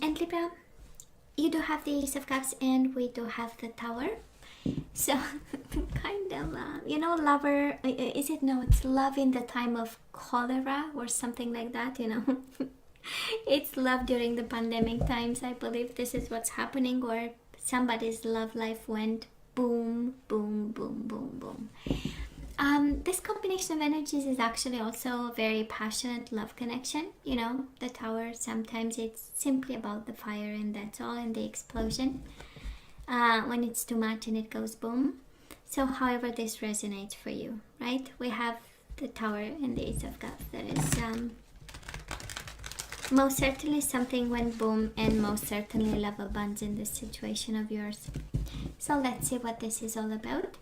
And Libra, you do have the Ace of Cups and we do have the Tower. So kind of, lover, is it? No, it's love in the time of cholera or something like that, It's love during the pandemic times. I believe this is what's happening, or somebody's love life went boom, boom, boom, boom, boom. This combination of energies is actually also a very passionate love connection. The Tower, sometimes it's simply about the fire and that's all, and the explosion. When it's too much and it goes boom. So however this resonates for you, right? We have the Tower and the Ace of Cups. That is most certainly something went boom, and most certainly love abounds in this situation of yours. So let's see what this is all about.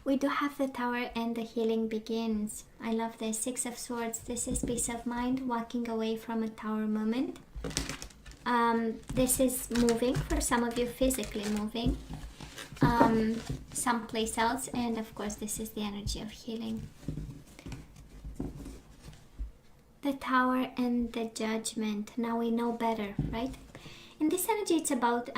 We do have the Tower and the healing begins. I love the Six of Swords. This is peace of mind, walking away from a Tower moment. This is moving, for some of you physically moving someplace else, and of course this is the energy of healing. The Tower and the Judgment. Now we know better, right? In this energy, it's about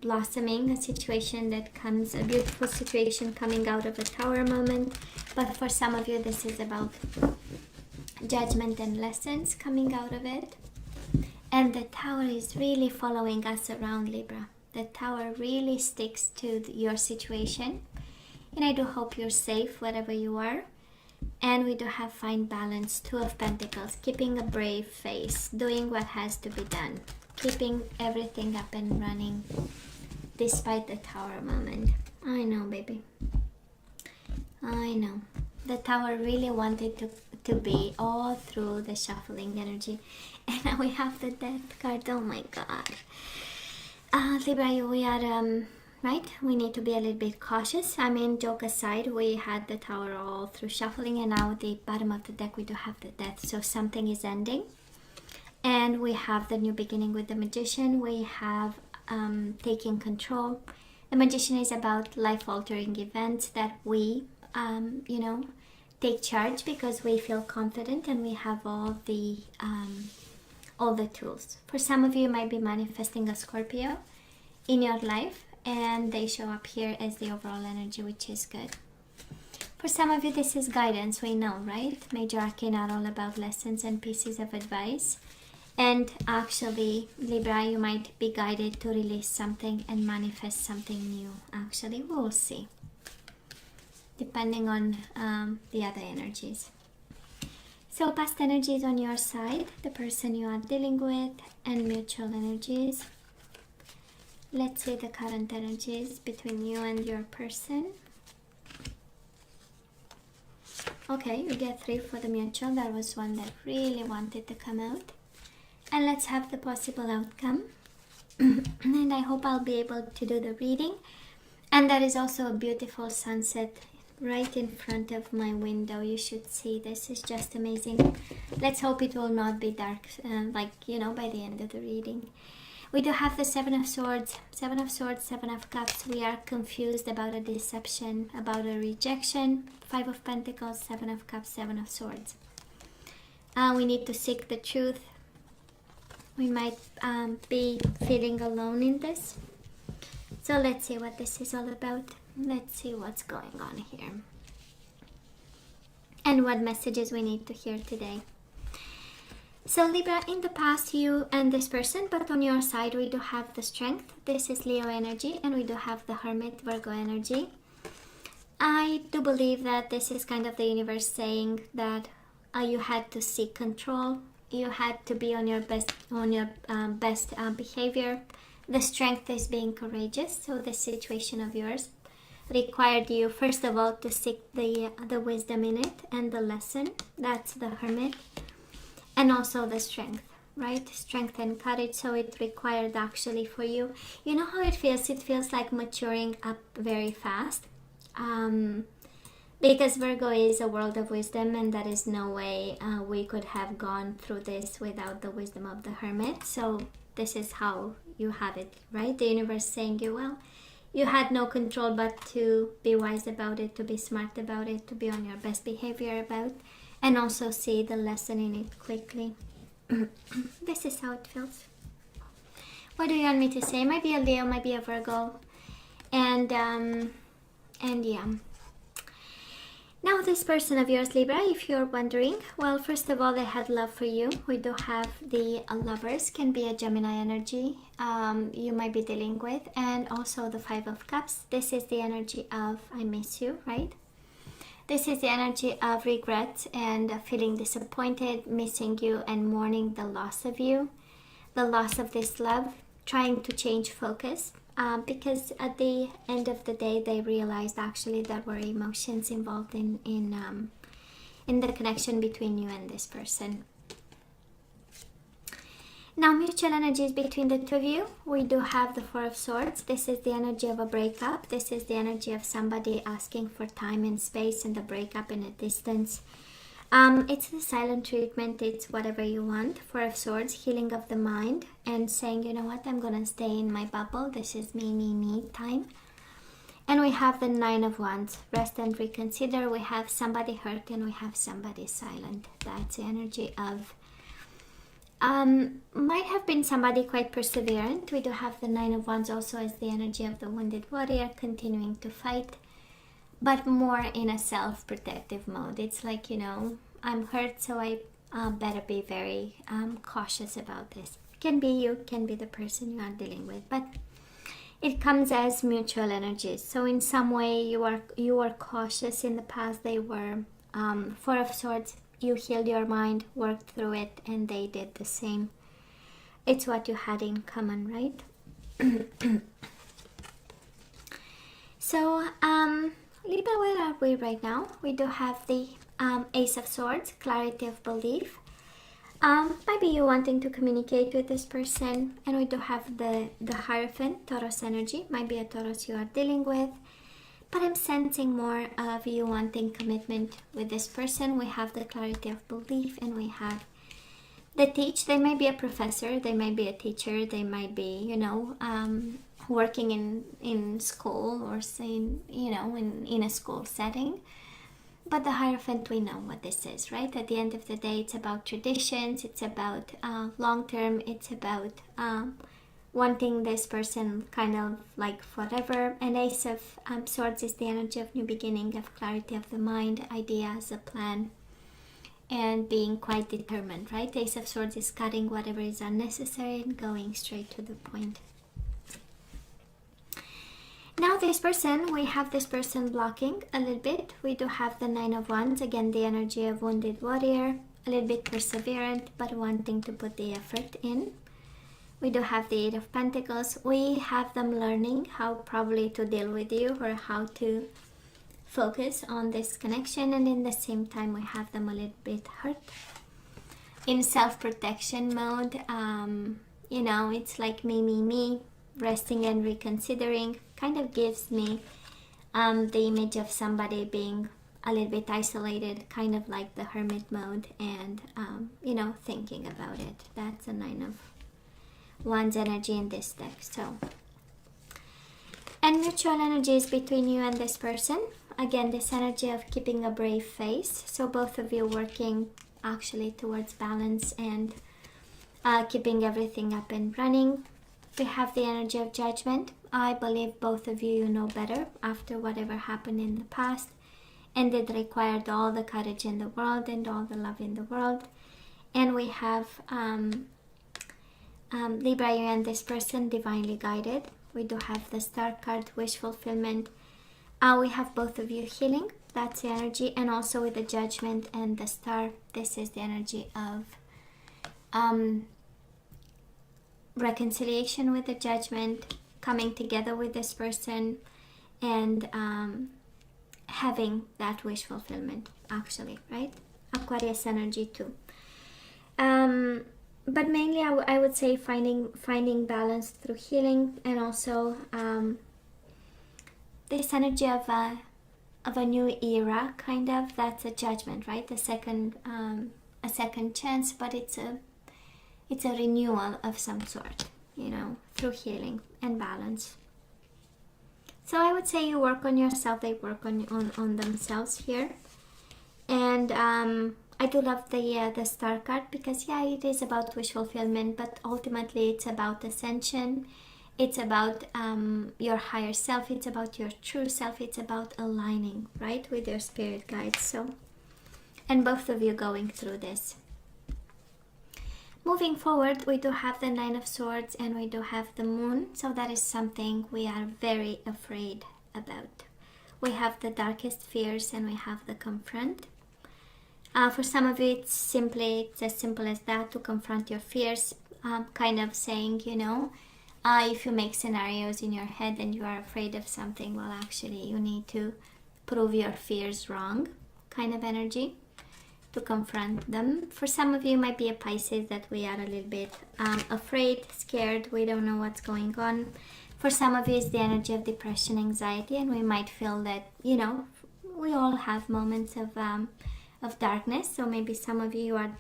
blossoming, a situation that comes, a beautiful situation coming out of a Tower moment. But for some of you, this is about judgment and lessons coming out of it. And the Tower is really following us around, Libra. The Tower really sticks to your situation. And I do hope you're safe wherever you are. And we do have fine balance, Two of Pentacles, keeping a brave face, doing what has to be done, keeping everything up and running despite the Tower moment. I know, baby. I know. The Tower really wanted to be all through the shuffling energy. And now we have the Death card. Oh my God. Libra, we are... right? We need to be a little bit cautious. I mean, joke aside, we had the Tower all through shuffling, and now at the bottom of the deck we do have the Death. So something is ending. And we have the new beginning with the Magician. We have taking control. The Magician is about life-altering events that we, take charge because we feel confident and we have all the tools. For some of you, you might be manifesting a Scorpio in your life, and they show up here as the overall energy, which is good. For some of you, this is guidance, we know, right? Major Arcana are all about lessons and pieces of advice. And actually, Libra, you might be guided to release something and manifest something new. Actually, we'll see, depending on the other energies. So past energies on your side, the person you are dealing with, and mutual energies. Let's see the current energies between you and your person. Okay, you get 3 for the mutual. That was one that really wanted to come out. And let's have the possible outcome. And I hope I'll be able to do the reading. And there is also a beautiful sunset right in front of my window. You should see this. Is just amazing. Let's hope it will not be dark, by the end of the reading. We do have the Seven of Swords, Seven of Cups. We are confused about a deception, about a rejection. 5 of Pentacles, 7 of Cups, 7 of Swords. We need to seek the truth. We might be feeling alone in this. So let's see what this is all about. Let's see what's going on here. And what messages we need to hear today. So Libra, in the past, you and this person, but on your side we do have the Strength. This is Leo energy, and we do have the Hermit, Virgo energy. I do believe that this is kind of the universe saying that you had to seek control. You had to be on your best behavior. The Strength is being courageous. So this situation of yours required you, first of all, to seek the wisdom in it and the lesson. That's the Hermit. And also the Strength, right? Strength and courage. So it required actually for you. You know how it feels? It feels like maturing up very fast. Because Virgo is a world of wisdom, and there is no way we could have gone through this without the wisdom of the Hermit. So this is how you have it, right? The universe saying you, well, you had no control but to be wise about it, to be smart about it, to be on your best behavior about, and also see the lesson in it quickly. This is how it feels. What do you want me to say? Might be a Leo, might be a Virgo. And yeah. Now this person of yours, Libra, if you're wondering, well, first of all, they had love for you. We do have the Lovers, can be a Gemini energy you might be dealing with, and also the Five of Cups. This is the energy of I miss you, right? This is the energy of regret and feeling disappointed, missing you, and mourning the loss of you, the loss of this love, trying to change focus. Because at the end of the day, they realized actually there were emotions involved in the connection between you and this person. Now, mutual energies between the two of you. We do have the Four of Swords. This is the energy of a breakup. This is the energy of somebody asking for time and space and the breakup in a distance. It's the silent treatment, it's whatever you want. Four of Swords, healing of the mind and saying, you know what, I'm gonna stay in my bubble. This is me time. And we have the Nine of Wands, rest and reconsider. We have somebody hurt and we have somebody silent. That's the energy of, might have been somebody quite perseverant. We do have the Nine of Wands also as the energy of the wounded warrior, continuing to fight, but more in a self-protective mode. It's like, you know, I'm hurt, so I better be very cautious about this. Can be you, can be the person you are dealing with, but it comes as mutual energies. So in some way you are cautious. In the past they were. Four of Swords, you healed your mind, worked through it, and they did the same. It's what you had in common, right? So Libra, where are we right now? We do have the Ace of Swords, clarity of belief. Maybe you wanting to communicate with this person. And we do have the Hierophant, Taurus energy. Might be a Taurus you are dealing with. But I'm sensing more of you wanting commitment with this person. We have the clarity of belief and we have the teach. They might be a professor, they might be a teacher, they might be, you know, working in school or saying, you know, in a school setting. But the Hierophant, we know what this is, right? At the end of the day, it's about traditions, it's about long term, it's about wanting this person kind of like forever. And Ace of Swords is the energy of new beginning, of clarity of the mind, ideas, a plan, and being quite determined, right? Ace of Swords is cutting whatever is unnecessary and going straight to the point. Now this person, we have this person blocking a little bit. We do have the Nine of Wands, again the energy of wounded warrior, a little bit perseverant but wanting to put the effort in. We do have the Eight of Pentacles. We have them learning how probably to deal with you or how to focus on this connection, and in the same time we have them a little bit hurt, in self-protection mode. You know, it's like me, resting and reconsidering. Kind of gives me the image of somebody being a little bit isolated, kind of like the hermit mode, and you know, thinking about it. That's a Nine of Wands energy in this deck. So, and mutual energies between you and this person. Again, this energy of keeping a brave face. So both of you working actually towards balance and keeping everything up and running. We have the energy of Judgment. I believe both of you know better after whatever happened in the past, and it required all the courage in the world and all the love in the world. And we have Libra, you and this person divinely guided. We do have the Star card, wish fulfillment. We have both of you healing. That's the energy. And also with the Judgment and the Star, this is the energy of reconciliation with the Judgment, coming together with this person, and having that wish fulfillment, actually, right? Aquarius energy too. But mainly I would say finding balance through healing, and also this energy of a new era, kind of. That's a Judgment, right? A second chance, but it's a renewal of some sort, you know, through healing and balance. So I would say you work on yourself, they work on themselves here. And I do love the star card because yeah, it is about wish fulfillment, but ultimately it's about ascension. It's about your higher self. It's about your true self. It's about aligning, right, with your spirit guides. So, and both of you going through this. Moving forward, we do have the Nine of Swords and we do have the Moon. So that is something we are very afraid about. We have the darkest fears and we have the confront. For some of you, it's as simple as that, to confront your fears. Kind of saying, you know, if you make scenarios in your head and you are afraid of something, well, actually, you need to prove your fears wrong, kind of energy, to confront them. For some of you, it might be a Pisces, that we are a little bit afraid, scared, we don't know what's going on. For some of you, it's the energy of depression, anxiety, and we might feel that, you know, we all have moments of darkness. So maybe some of you are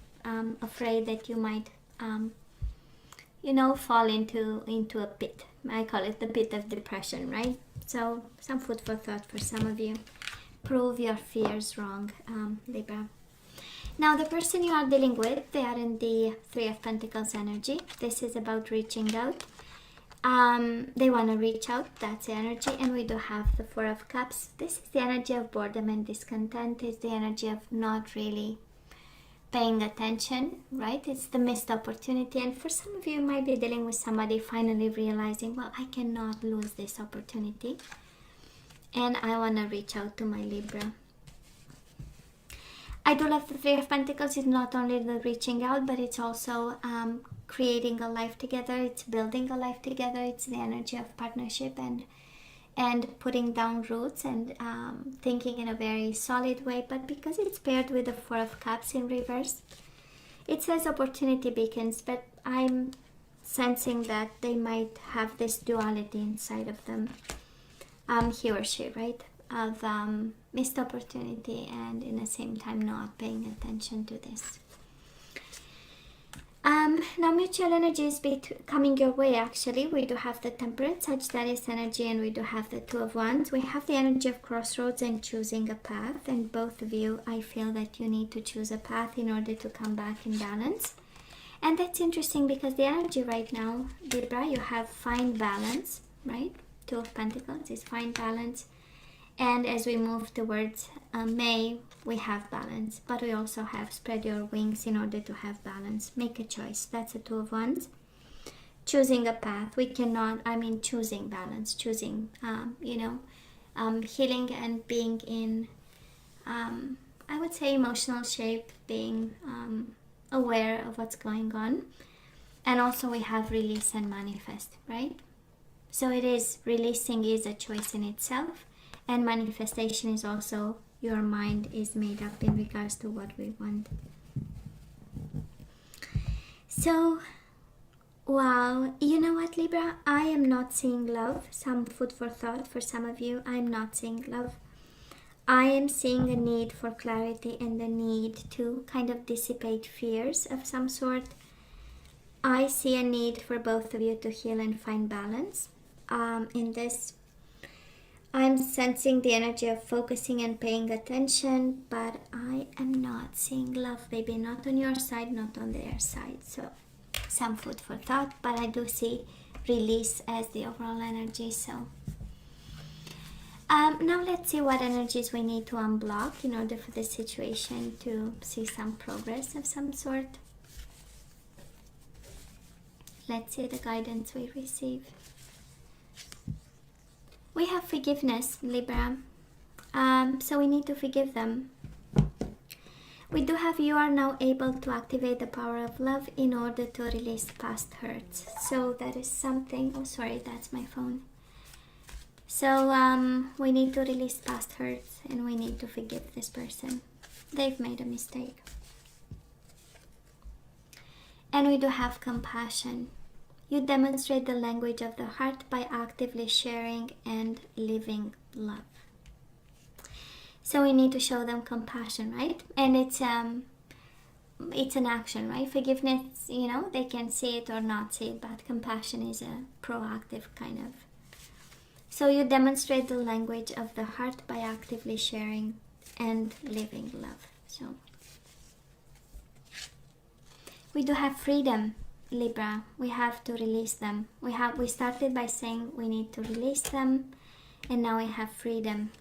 afraid that you might you know, fall into a pit. I call it the pit of depression, right? So some food for thought for some of you. Prove your fears wrong, Libra. Now the person you are dealing with, they are in the Three of Pentacles energy. This is about reaching out. They want to reach out, that's the energy. And we do have the Four of Cups. This is the energy of boredom and discontent. It's the energy of not really paying attention, right? It's the missed opportunity. And for some of you, you might be dealing with somebody finally realizing, well, I cannot lose this opportunity and I want to reach out to my Libra. I do love the Three of Pentacles. It's not only the reaching out, but it's also creating a life together. It's building a life together. It's the energy of partnership and putting down roots and thinking in a very solid way. But because it's paired with the Four of Cups in reverse, it says opportunity beacons, but I'm sensing that they might have this duality inside of them, he or she, right, of missed opportunity and in the same time not paying attention to this. Now mutual energy is coming your way. Actually, we do have the Temperance, Sagittarius energy, and we do have the Two of Wands. We have the energy of crossroads and choosing a path, and both of you, I feel that you need to choose a path in order to come back in balance. And that's interesting because the energy right now, Libra, you have find balance, right? Two of Pentacles is find balance. And as we move towards May, we have balance, but we also have spread your wings in order to have balance. Make a choice. That's a Two of Wands. Choosing a path. We cannot, choosing balance, choosing, healing and being in, I would say, emotional shape, being aware of what's going on. And also we have release and manifest, right? So it is, releasing is a choice in itself. And manifestation is also, your mind is made up in regards to what we want. So, wow, you know what, Libra? I am not seeing love. Some food for thought for some of you. I'm not seeing love. I am seeing a need for clarity and the need to kind of dissipate fears of some sort. I see a need for both of you to heal and find balance in this. I'm sensing the energy of focusing and paying attention, but I am not seeing love, baby. Not on your side, not on their side. So some food for thought, but I do see release as the overall energy. So now let's see what energies we need to unblock in order for this situation to see some progress of some sort. Let's see the guidance we receive. We have forgiveness, Libra, so we need to forgive them. We do have, you are now able to activate the power of love in order to release past hurts. So that is something, oh sorry, that's my phone. So we need to release past hurts and we need to forgive this person. They've made a mistake. And we do have compassion. You demonstrate the language of the heart by actively sharing and living love. So we need to show them compassion, right? And it's an action, right? Forgiveness, they can see it or not see it, but compassion is a proactive kind of. So you demonstrate the language of the heart by actively sharing and living love. So We do have freedom, Libra. We have to release them. We started by saying we need to release them, and now we have freedom.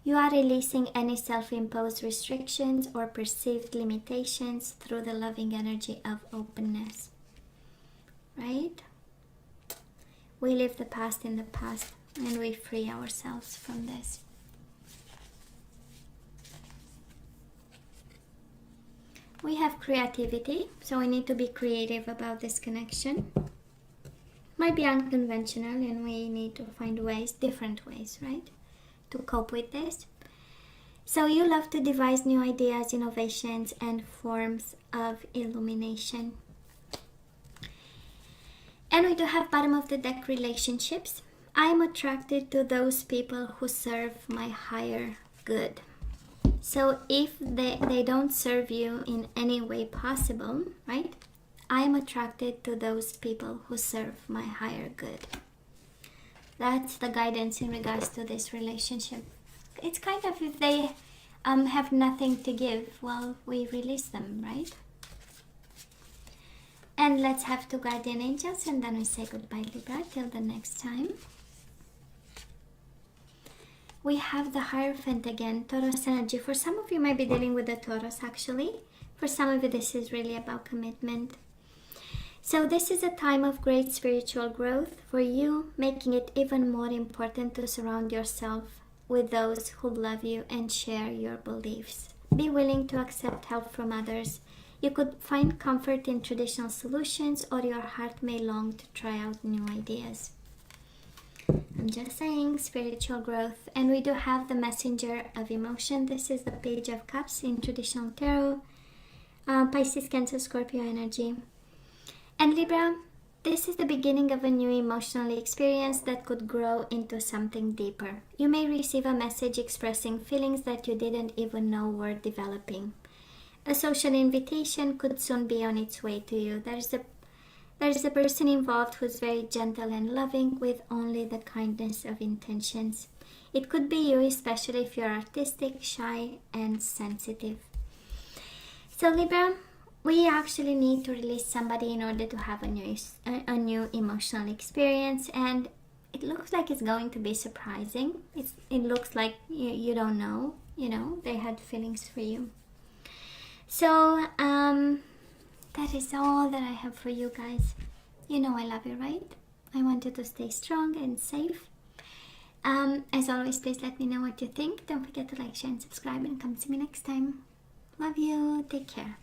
You are releasing any self-imposed restrictions or perceived limitations through the loving energy of openness. Right? We leave the past in the past and we free ourselves from this. We have creativity, so we need to be creative about this connection. Might be unconventional and we need to find ways, different ways, right, to cope with this. So you love to devise new ideas, innovations, and forms of illumination. And we do have bottom of the deck relationships. I am attracted to those people who serve my higher good. So if they don't serve you in any way possible, right? I am attracted to those people who serve my higher good. That's the guidance in regards to this relationship. It's kind of if they have nothing to give, well, we release them, right? And let's have two guardian angels and then we say goodbye, Libra, till the next time. We have the Hierophant again, Taurus energy. For some of you might be dealing with the Taurus actually. For some of you this is really about commitment. So this is a time of great spiritual growth for you, making it even more important to surround yourself with those who love you and share your beliefs. Be willing to accept help from others. You could find comfort in traditional solutions, or your heart may long to try out new ideas. I'm just saying, spiritual growth. And we do have the Messenger of Emotion. This is the Page of Cups in traditional tarot. Pisces, Cancer, Scorpio energy. And Libra, this is the beginning of a new emotional experience that could grow into something deeper. You may receive a message expressing feelings that you didn't even know were developing. A social invitation could soon be on its way to you. There's a person involved who's very gentle and loving with only the kindness of intentions. It could be you, especially if you're artistic, shy, and sensitive. So Libra, we actually need to release somebody in order to have a new emotional experience, and it looks like it's going to be surprising. It looks like you don't know, they had feelings for you. So that is all that I have for you guys. You know I love you, right? I want you to stay strong and safe. As always, please let me know what you think. Don't forget to like, share, and subscribe, and come see me next time. Love you. Take care.